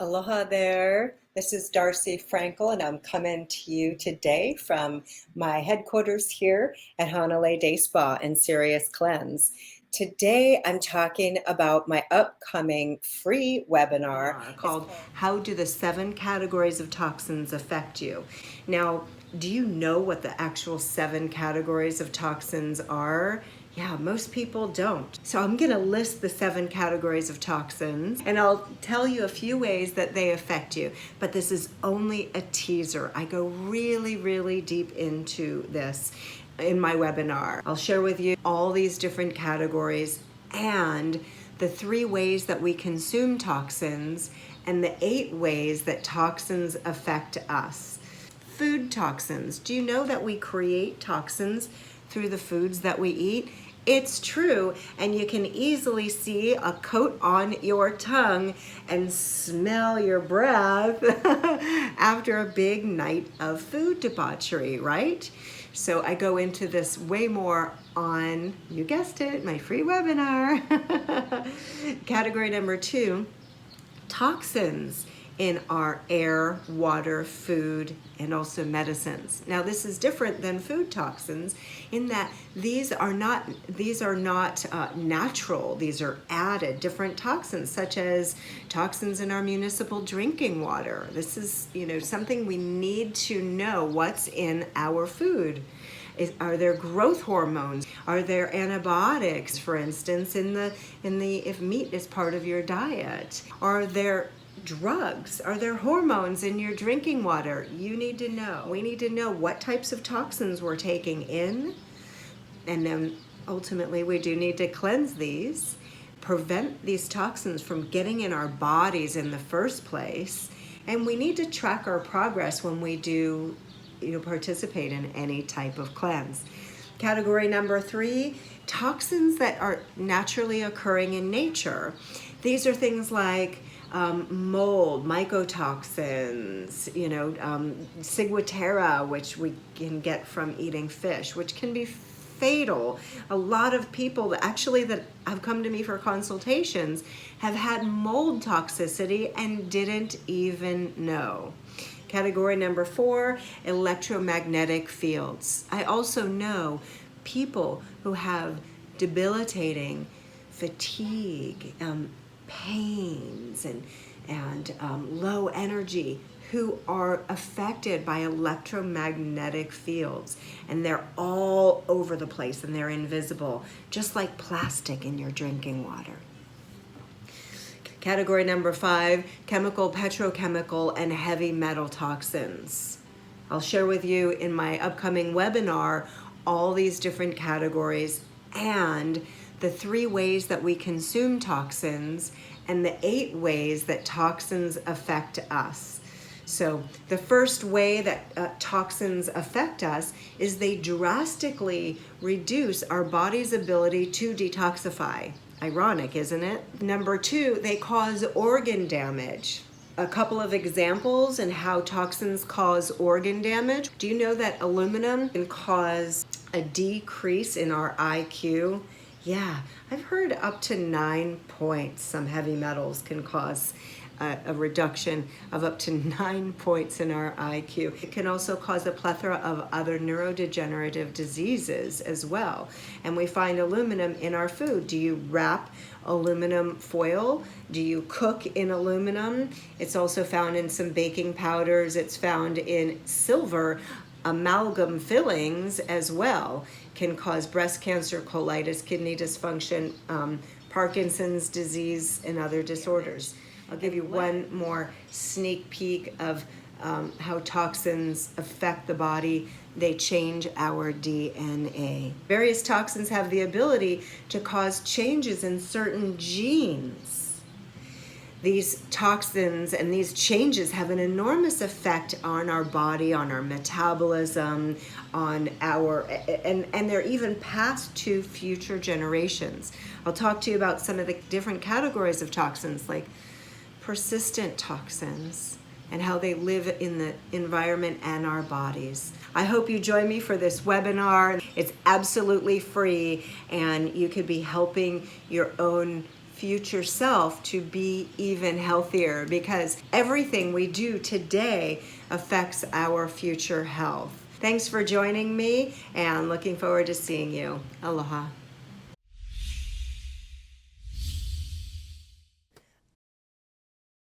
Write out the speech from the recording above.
Aloha there. This is Darcy Frankel, and I'm coming to you today from my headquarters here at Hanalei Day Spa and Serious Cleanse. Today, I'm talking about my upcoming free webinar called How Do the 7 Categories of Toxins Affect You? Now, do you know what the actual 7 categories of toxins are? Yeah, most people don't. So I'm going to list the 7 categories of toxins, and I'll tell you a few ways that they affect you. But this is only a teaser. I go really, really deep into this in my webinar. I'll share with you all these different categories and the 3 ways that we consume toxins and the 8 ways that toxins affect us. Food toxins. Do you know that we create toxins through the foods that we eat? It's true, and you can easily see a coat on your tongue and smell your breath after a big night of food debauchery, right? So I go into this way more on, you guessed it, my free webinar. Category number 2, toxins in our air, water, food, and also medicines. Now, this is different than food toxins in that these are not natural. These are added different toxins, such as toxins in our municipal drinking water. This is, something we need to know what's in our food. Are there growth hormones? Are there antibiotics, for instance, if meat is part of your diet? Are there drugs? Are there hormones in your drinking water? You need to know. We need to know what types of toxins we're taking in, and then ultimately we do need to cleanse these, prevent these toxins from getting in our bodies in the first place, and we need to track our progress when we do participate in any type of cleanse. Category number 3, toxins that are naturally occurring in nature. These are things like mold, mycotoxins, ciguatera, which we can get from eating fish, which can be fatal. A lot of people that have come to me for consultations have had mold toxicity and didn't even know. Category number 4, electromagnetic fields. I also know people who have debilitating fatigue, pains, and low energy, who are affected by electromagnetic fields, and they're all over the place and they're invisible, just like plastic in your drinking water. Category number 5, chemical, petrochemical, and heavy metal toxins. I'll share with you in my upcoming webinar all these different categories and the 3 ways that we consume toxins and the 8 ways that toxins affect us. So the first way that toxins affect us is they drastically reduce our body's ability to detoxify. Ironic, isn't it? Number 2, they cause organ damage. A couple of examples in how toxins cause organ damage. Do you know that aluminum can cause a decrease in our IQ? Yeah, I've heard up to 9 points. Some heavy metals can cause a reduction of up to 9 points in our IQ. It can also cause a plethora of other neurodegenerative diseases as well. And we find aluminum in our food. Do you wrap aluminum foil? Do you cook in aluminum? It's also found in some baking powders. It's found in silver. Amalgam fillings as well can cause breast cancer, colitis, kidney dysfunction, Parkinson's disease, and other disorders. I'll give you one more sneak peek of how toxins affect the body. They change our DNA. Various toxins have the ability to cause changes in certain genes. These toxins and these changes have an enormous effect on our body, on our metabolism, and they're even passed to future generations. I'll talk to you about some of the different categories of toxins, like persistent toxins and how they live in the environment and our bodies. I hope you join me for this webinar. It's absolutely free, and you could be helping your own future self to be even healthier, because everything we do today affects our future health. Thanks for joining me, and looking forward to seeing you. Aloha.